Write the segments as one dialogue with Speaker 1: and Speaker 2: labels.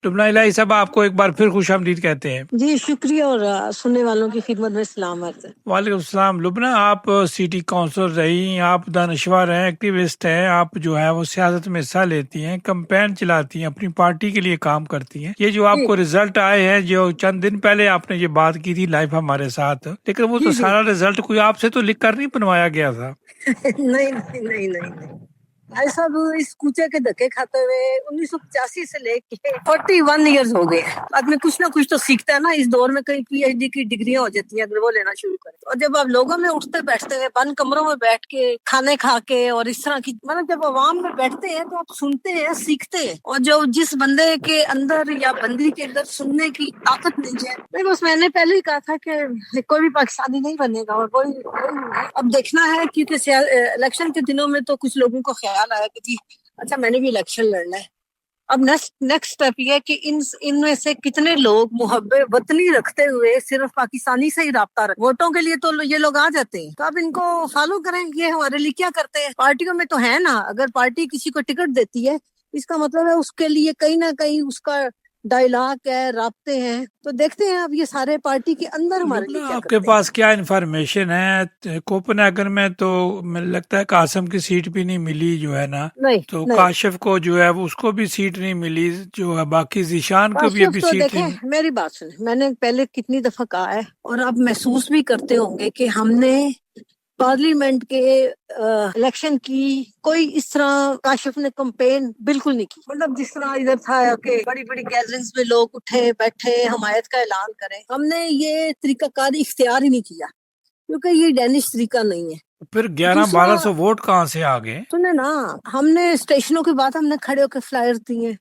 Speaker 1: लुबना इलाही साहब, आपको एक बार फिर खुश आमदीद कहते हैं।
Speaker 2: जी शुक्रिया, और सुनने वालों की खिदमत में सलाम अर्ज़ है।
Speaker 1: वालेकुम सलाम। लुबना, आप सिटी काउंसलर रही, आप दानश्वर हैं, एक्टिविस्ट हैं, आप जो है वो सियासत में हिस्सा लेती हैं, कैंपेन चलाती हैं, अपनी पार्टी के लिए काम करती हैं। ये जो
Speaker 2: जी
Speaker 1: आपको रिजल्ट आए हैं, जो चंद दिन पहले आपने ये बात की थी लाइव हमारे साथ, लेकिन वो तो
Speaker 2: जी जी
Speaker 1: सारा रिजल्ट कोई आपसे तो लिख कर नहीं बनवाया गया था।
Speaker 2: नहीं नहीं नहीं नहीं नहीं, भाई साहब इस कूचे के धक्के खाते हुए 1985 से लेके 41 इयर्स हो गए। आदमी कुछ ना कुछ तो सीखता है ना। इस दौर में कई पीएचडी की डिग्रियां हो जाती हैं अगर वो लेना शुरू करे। और जब आप लोगों में उठते बैठते हैं, बंद कमरों में बैठ के खाने खा के और इस तरह की, मतलब जब आवाम में बैठते हैं तो आप सुनते हैं, सीखते हैं। और जो जिस बंदे के अंदर या बंदी के अंदर सुनने की ताकत नहीं है, नहीं, बस मैंने पहले ही कहा था कि कोई भी पाकिस्तानी नहीं बनेगा। और वही अब देखना है, क्योंकि इलेक्शन के दिनों में तो कुछ लोगों को ख्याल आया कि जी अच्छा मैंने भी इलेक्शन लड़ना है। अब नेक्स्ट स्टेप ये है कि इनमें से कितने लोग मुहब्बे वतनी रखते हुए सिर्फ पाकिस्तानी से ही राब्ता रख, वोटों के लिए तो ये लोग आ जाते हैं। तो अब इनको फॉलो करें, ये हमारे लिए क्या करते हैं। पार्टियों में तो है ना, अगर पार्टी किसी को टिकट देती है, इसका मतलब है उसके लिए कहीं ना कहीं उसका डायलॉग है, राब्ते हैं। तो देखते हैं अब ये सारे पार्टी के अंदर हमारे लिए
Speaker 1: लुबना,
Speaker 2: क्या
Speaker 1: आपके
Speaker 2: करते हैं।
Speaker 1: पास क्या इन्फॉर्मेशन है? कोपेनहेगन में तो मुझे लगता है कासिम की सीट भी नहीं मिली जो है ना,
Speaker 2: नहीं
Speaker 1: तो
Speaker 2: नहीं,
Speaker 1: काशिफ को जो है वो उसको भी सीट नहीं मिली, जो है बाकी जीशान को भी
Speaker 2: काशिफ
Speaker 1: अभी
Speaker 2: तो
Speaker 1: सीट नहीं।
Speaker 2: देखें, मेरी बात सुने, मैंने पहले कितनी दफा कहा है और अब महसूस भी करते होंगे कि हमने पार्लियामेंट के इलेक्शन की कोई इस तरह काशिफ ने कैंपेन बिल्कुल नहीं की। मतलब जिस तरह इधर था कि बड़ी बड़ी गैदरिंग्स में लोग उठे बैठे हमायत का ऐलान करें, हमने ये तरीकाकारी इख्तियार ही नहीं किया, क्योंकि ये डेनिश तरीका नहीं है।
Speaker 1: फिर 1100-1200
Speaker 2: दूसरा,
Speaker 1: वोट कहाँ से आ गए?
Speaker 2: सुने ना, हमने स्टेशनों के बाद हमने खड़े होकर फ्लायर दिए,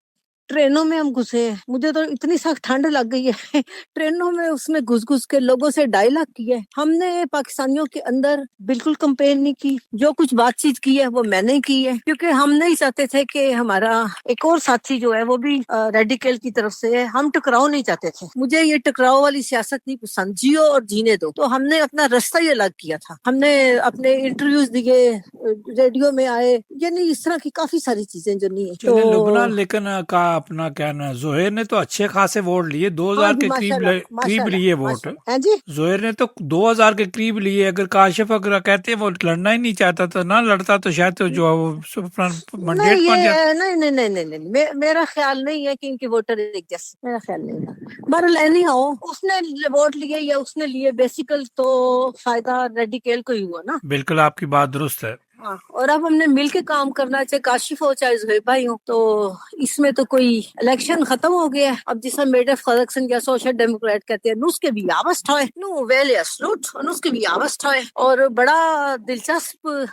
Speaker 2: ट्रेनों में हम घुसे हैं। मुझे तो इतनी सख्त ठंड लग गई है ट्रेनों में, उसमें घुस घुस के लोगों से डायलॉग किया है हमने। पाकिस्तानियों के अंदर बिल्कुल कंपेन नहीं की। जो कुछ बातचीत की है वो मैंने की है, क्योंकि हम नहीं चाहते थे कि हमारा एक और साथी जो है वो भी रेडिकल की तरफ से है। हम टकराव नहीं चाहते थे। मुझे ये टकराव वाली सियासत नहीं पसंद, जियो और जीने दो। तो हमने अपना रास्ता ही अलग किया था। हमने अपने इंटरव्यूज दिए, रेडियो में आए, यानी इस तरह की काफी सारी चीजें जो नहीं है।
Speaker 1: चले लुबना,
Speaker 2: तो
Speaker 1: लेकिन का अपना कहना, जोहेर ने तो अच्छे खासे वोट लिए,
Speaker 2: हाँ
Speaker 1: 2000
Speaker 2: जी,
Speaker 1: के
Speaker 2: माशाल्लाह
Speaker 1: करीब लिए
Speaker 2: माशाल्लाह
Speaker 1: वोट।
Speaker 2: माशाल्लाह, है जी।
Speaker 1: जोहेर ने तो 2000 के करीब लिए। अगर काशिफ अगर कहते वो लड़ना ही नहीं चाहता तो ना लड़ता, तो शायद तो जो है वो अपना
Speaker 2: नहीं
Speaker 1: मंडेट बन जाता।
Speaker 2: ये नहीं नहीं नहीं नहीं नहीं, मेरा ख्याल नहीं है कि इनके वोटर एक जैसे, मेरा ख्याल नहीं है। बहरहाल एनी हो, उसने वोट लिए या उसने लिए, बेसिकल तो फायदा रेडिकल को ही हुआ ना।
Speaker 1: बिल्कुल, आपकी बात दुरुस्त है।
Speaker 2: हाँ, और अब हमने मिल के काम करना है, चाहे काशिफ हो चाहे जुहेब भाई हो। तो इसमें तो कोई इलेक्शन खत्म हो गया है। अब जिसे मेडफ कलेक्शन या सोशल डेमोक्रेट कहते हैं, नुस्के भी आवस्त है नु वेल स्लूट, नुस्के भी आवस्त है। और बड़ा दिलचस्प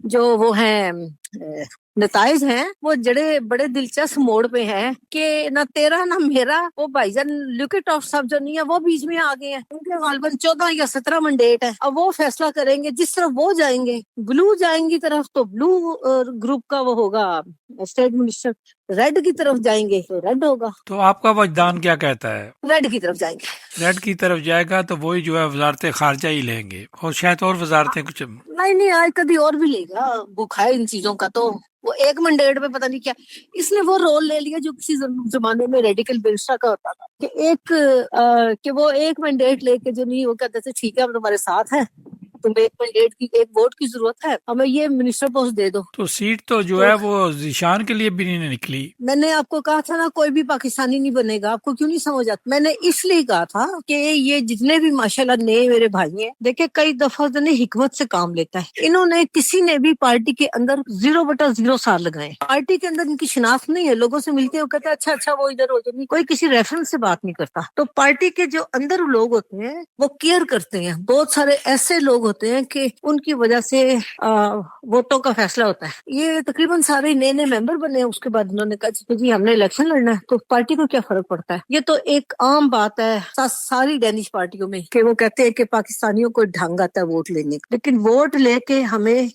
Speaker 2: जो वो है नताइज हैं, वो जड़े बड़े दिलचस्प मोड़ पे हैं कि ना तेरा ना मेरा, वो भाईजान लुकेटॉफ साहब जो नहीं है वो बीच में आ गए हैं। उनके गालबन 14 या 17 मंडेट है। अब वो फैसला करेंगे, जिस तरफ वो जाएंगे, ब्लू जाएंगी तरफ तो ब्लू ग्रुप का वो होगा स्टेट मिनिस्टर, रेड की तरफ जाएंगे तो रेड होगा।
Speaker 1: तो आपका वजदान क्या कहता है?
Speaker 2: रेड की तरफ जाएंगे।
Speaker 1: रेड की तरफ जाएगा तो वही जो है वजारत खारजा ही लेंगे, और शायद और वजारतें कुछ।
Speaker 2: नहीं नहीं, आज कभी और भी लेगा, भूखा है इन चीजों का। तो वो एक मंडेट में पता नहीं क्या, इसने वो रोल ले लिया जो किसी जमाने में रेडिकल बिल्शा का होता था कि कि वो एक मंडेट लेके जो नहीं, वो कहते थे ठीक है हम तुम्हारे साथ हैं, तुम्हें एक मंडेट की एक वोट की जरूरत है, हमें ये मिनिस्टर पोस्ट दे दो।
Speaker 1: तो सीट तो जो
Speaker 2: तो
Speaker 1: है वो जीशान के लिए भी नहीं निकली।
Speaker 2: मैंने आपको कहा था ना, कोई भी पाकिस्तानी नहीं बनेगा। आपको क्यों नहीं समझ आता? मैंने इसलिए कहा था कि ये जितने भी माशाल्लाह नए मेरे भाई हैं, देखिए कई दफा ने हिकमत से काम लेता है। इन्होंने किसी ने भी पार्टी के अंदर 0/0 साल लगाए। पार्टी के अंदर इनकी शिनाख्त नहीं है। लोगों से मिलते हो कहते अच्छा अच्छा वो इधर हो जाए, कोई किसी रेफरेंस से बात नहीं करता। तो पार्टी के जो अंदर लोग होते हैं वो केयर करते हैं। बहुत सारे ऐसे लोग होते हैं कि उनकी वजह से वोटों का फैसला होता है। ये तकरीबन सारे नए नए मेंबर बने। उसके बाद उन्होंने कहा जी हमने इलेक्शन लड़ना है, तो पार्टी को क्या फर्क पड़ता है। ये तो एक आम बात है सारी डेनिश पार्टियों में कि वो कहते हैं कि पाकिस्तानियों को ढंग आता है वोट लेने का, लेकिन वोट लेके हमें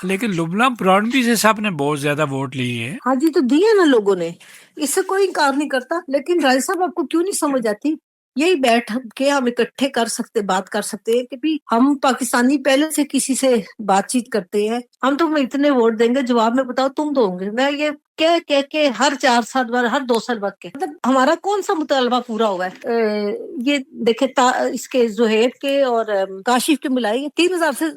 Speaker 1: लेकिन लुबना ब्रॉडबी से साहब ने बहुत ज्यादा वोट लिए हैं।
Speaker 2: हाँ जी, तो दिए ना लोगों ने, इससे कोई इनकार नहीं करता। लेकिन राय साहब आपको क्यों नहीं समझ आती, यही बैठ के हम इकट्ठे कर सकते, बात कर सकते हैं कि भी हम पाकिस्तानी पहले से किसी से बातचीत करते हैं, हम तुम्हें इतने वोट देंगे, जवाब में बताओ तुम दोगे। मैं ये कह के हर 4 साल बाद, हर 2 साल बाद के, मतलब हमारा कौन सा मुतालबा पूरा हुआ है? ये देखे इसके जोहेब के और काशिफ के मिलाई 3000 से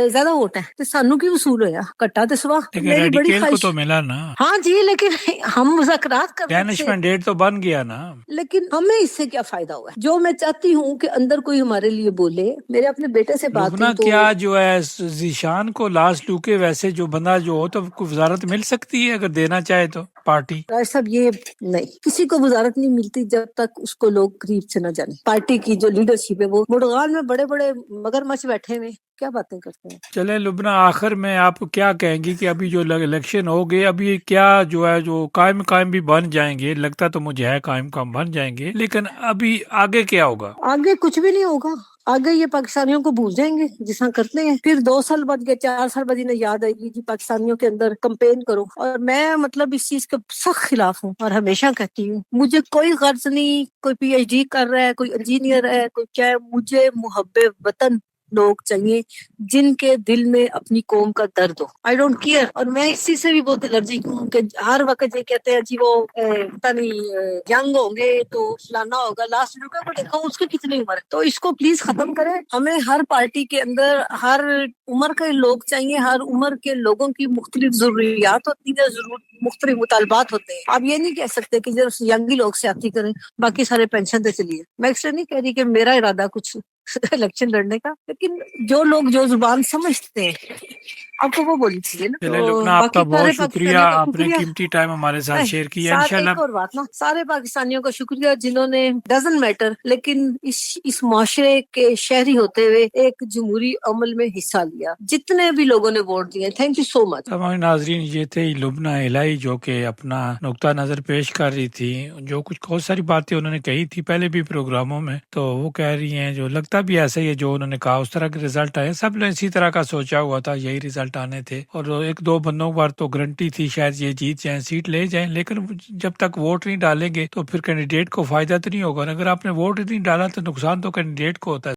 Speaker 2: ज्यादा वोट है, तो सानू की वसूल होया कट्टा ते सवा।
Speaker 1: लेकिन
Speaker 2: मेरी बड़ी
Speaker 1: रेडिकल को
Speaker 2: ख्वाहिश,
Speaker 1: तो मिला ना,
Speaker 2: हाँ जी, लेकिन हम मुज़ाकरात कर रहे
Speaker 1: डेनिश
Speaker 2: थे,
Speaker 1: मैंडेट तो बन गया ना।
Speaker 2: लेकिन हमें इससे क्या फायदा हुआ है? जो मैं चाहती हूँ कि अंदर कोई हमारे लिए बोले। मेरे अपने बेटे से बात
Speaker 1: लुबना
Speaker 2: हुई तो
Speaker 1: क्या जो है जीशान को लास्ट लुके वैसे जो बंदा जो हो तो वजारत मिल सकती है अगर देना चाहे तो पार्टी।
Speaker 2: राज साहब, ये नहीं, किसी को वजारत नहीं मिलती जब तक उसको लोग करीब से न जाने। पार्टी की जो लीडरशिप है वो मुड़गान में बड़े बड़े मगरमच्छ बैठे हुए क्या बातें करते हैं।
Speaker 1: चले लुबना, आखिर में आप क्या कहेंगी कि अभी जो इलेक्शन हो गए, अभी क्या जो है जो कायम भी बन जाएंगे, लगता तो मुझे है कायम बन जाएंगे, लेकिन अभी आगे क्या होगा?
Speaker 2: आगे कुछ भी नहीं होगा। आगे ये पाकिस्तानियों को भूल जाएंगे जितना करते हैं, फिर 2 साल बाद या 4 साल बाद इन्हें याद आएगी कि पाकिस्तानियों के अंदर कंपेन करो। और मैं मतलब इस चीज के सख्त खिलाफ हूँ और हमेशा कहती हूँ, मुझे कोई गर्ज नहीं, कोई PhD कर रहा है, कोई इंजीनियर है, कोई क्या है, मुझे मुहब्बे वतन लोग चाहिए जिनके दिल में अपनी कौम का दर्द हो। I don't care. और मैं इसी से भी बहुत एलर्जिक हूँ कि हर वक्त ये कहते हैं जी वो पता नहीं यंग होंगे तो फलाना होगा, लास्ट लुका को देखो उसके कितनी उम्र है। तो इसको प्लीज खत्म करें। हमें हर पार्टी के अंदर हर उम्र के लोग चाहिए, हर उम्र के लोगों की मुख्तलिफ जरूरियात होती है, मुख्तलिफ मुतालबात होते हैं। आप ये नहीं कह सकते कि जब यंग ही लोग सियासी करें बाकी सारे पेंशन से चलिए। मैं इसलिए नहीं कह रही कि मेरा इरादा कुछ इलेक्शन लड़ने का, लेकिन जो लोग जो जुबान समझते हैं आपको वो बोलनी चाहिए ना।
Speaker 1: चले
Speaker 2: तो
Speaker 1: लुबना, आपका
Speaker 2: बाकी
Speaker 1: बहुत
Speaker 2: सारे
Speaker 1: शुक्रिया,
Speaker 2: पाकिस्तानियों का
Speaker 1: आपने
Speaker 2: शुक्रिया।
Speaker 1: कीमती टाइम हमारे साथ शेयर किया। इंशाल्लाह
Speaker 2: एक और बात ना, सारे पाकिस्तानियों का शुक्रिया जिन्होंने, डजंट मैटर, लेकिन इस माशरे के शहरी होते हुए एक जमहूरी अमल में हिस्सा लिया। जितने भी लोगों ने वोट दिए, थैंक यू सो मच।
Speaker 1: तमाम नाजरीन, ये थे लुबना इलाही जो कि अपना नुक्ता नज़र पेश कर रही थी। जो कुछ बहुत सारी बातें उन्होंने कही थी पहले भी प्रोग्रामों में, तो वो कह रही हैं जो लगता भी ऐसा ही है जो उन्होंने कहा, उस तरह के रिजल्ट आए। सब ने इसी तरह का सोचा हुआ था, यही रिजल्ट आने थे, और एक दो बंदों पर तो गारंटी थी शायद ये जीत जाए, सीट ले जाए, लेकिन जब तक वोट नहीं डालेंगे तो फिर कैंडिडेट को फायदा तो नहीं होगा। अगर आपने वोट नहीं डाला तो नुकसान तो कैंडिडेट को होता है।